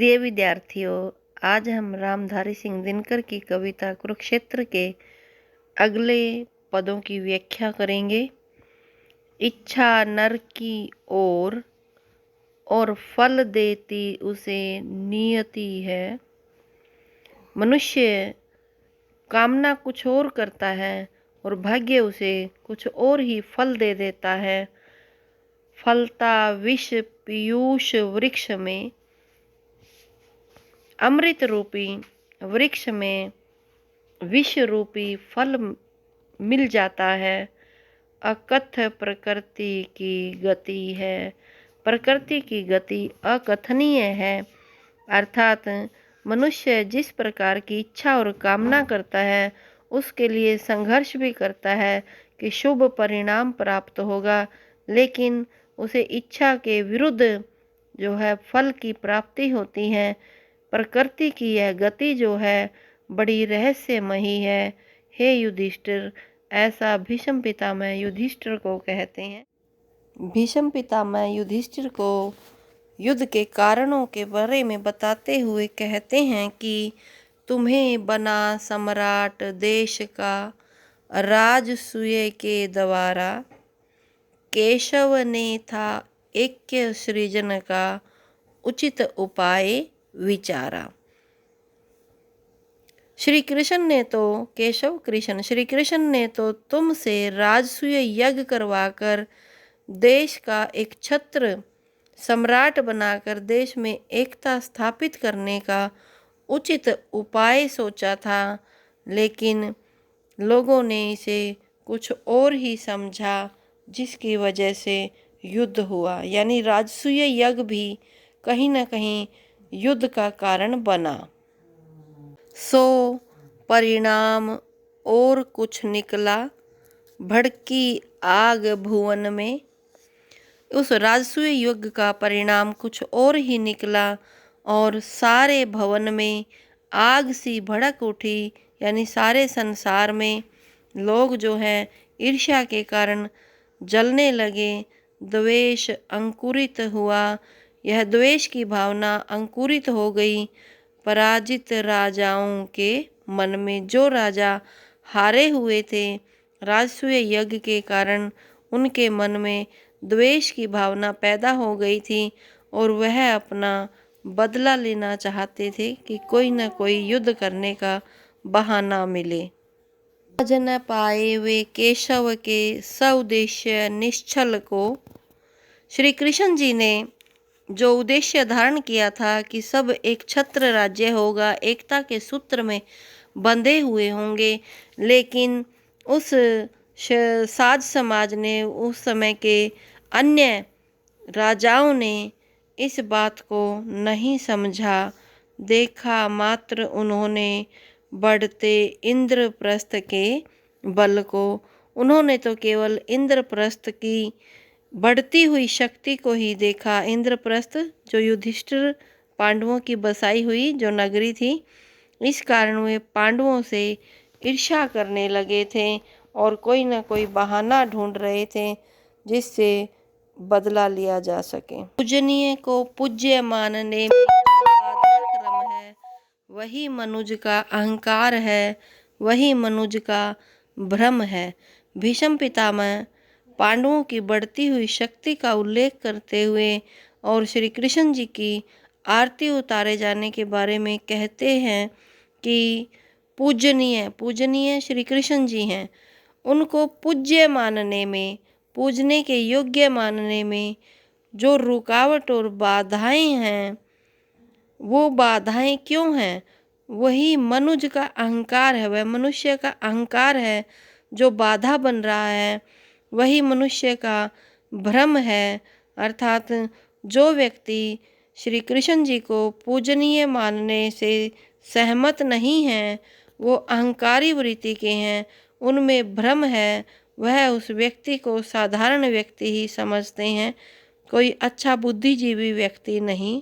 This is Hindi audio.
प्रिय विद्यार्थियों, आज हम रामधारी सिंह दिनकर की कविता कुरुक्षेत्र के अगले पदों की व्याख्या करेंगे। इच्छा नर की और फल देती उसे नियति है। मनुष्य कामना कुछ और करता है और भाग्य उसे कुछ और ही फल दे देता है। फलता विष पीयूष वृक्ष में, अमृत रूपी वृक्ष में विष रूपी फल मिल जाता है। अकथ प्रकृति की गति है। प्रकृति की गति अकथनीय है, अर्थात मनुष्य जिस प्रकार की इच्छा और कामना करता है उसके लिए संघर्ष भी करता है कि शुभ परिणाम प्राप्त होगा, लेकिन उसे इच्छा के विरुद्ध जो है फल की प्राप्ति होती है। प्रकृति की यह गति जो है बड़ी रहस्यमयी है। हे युधिष्ठिर, ऐसा भीष्म पितामह युधिष्ठिर को कहते हैं। भीष्म पितामह युधिष्ठिर को युद्ध के कारणों के बारे में बताते हुए कहते हैं कि तुम्हें बना सम्राट देश का राजसूय के द्वारा, केशव ने था ऐक्य सृजन का उचित उपाय विचारा। श्री कृष्ण ने तो तुमसे राजसूय यज्ञ करवाकर देश का एक छत्र सम्राट बनाकर देश में एकता स्थापित करने का उचित उपाय सोचा था, लेकिन लोगों ने इसे कुछ और ही समझा, जिसकी वजह से युद्ध हुआ। यानी राजसूय यज्ञ भी कहीं न कहीं युद्ध का कारण बना। सो परिणाम और कुछ निकला, भड़की आग भुवन में। उस राजसूय यज्ञ का परिणाम कुछ और ही निकला और सारे भवन में आग सी भड़क उठी। यानी सारे संसार में लोग जो हैं ईर्ष्या के कारण जलने लगे। द्वेष अंकुरित हुआ। यह द्वेष की भावना अंकुरित हो गई पराजित राजाओं के मन में। जो राजा हारे हुए थे राजसूय यज्ञ के कारण, उनके मन में द्वेष की भावना पैदा हो गई थी और वह अपना बदला लेना चाहते थे कि कोई न कोई युद्ध करने का बहाना मिले। आज न पाए वे केशव के सउद्देश्य निश्चल को। श्री कृष्ण जी ने जो उद्देश्य धारण किया था कि सब एक छत्र राज्य होगा, एकता के सूत्र में बंधे हुए होंगे, लेकिन उस साज समाज ने, उस समय के अन्य राजाओं ने इस बात को नहीं समझा। देखा मात्र उन्होंने बढ़ते इंद्रप्रस्थ के बल को। उन्होंने तो केवल इंद्रप्रस्थ की बढ़ती हुई शक्ति को ही देखा। इंद्रप्रस्थ जो युधिष्ठिर पांडवों की बसाई हुई जो नगरी थी, इस कारण वे पांडवों से ईर्ष्या करने लगे थे और कोई न कोई बहाना ढूंढ रहे थे जिससे बदला लिया जा सके। पूजनीय को पूज्य मानने में बाधा क्रम है, वही मनुज का अहंकार है, वही मनुज का भ्रम है। भीष्म पितामह पांडवों की बढ़ती हुई शक्ति का उल्लेख करते हुए और श्री कृष्ण जी की आरती उतारे जाने के बारे में कहते हैं कि पूजनीय श्री कृष्ण जी हैं। उनको पूज्य मानने में, पूजने के योग्य मानने में जो रुकावट और बाधाएं हैं, वो बाधाएं क्यों हैं? वही मनुज का अहंकार है, वह मनुष्य का अहंकार है जो बाधा बन रहा है। वही मनुष्य का भ्रम है, अर्थात जो व्यक्ति श्री कृष्ण जी को पूजनीय मानने से सहमत नहीं हैं, वो अहंकारी वृत्ति के हैं, उनमें भ्रम है। वह उस व्यक्ति को साधारण व्यक्ति ही समझते हैं, कोई अच्छा बुद्धिजीवी व्यक्ति नहीं।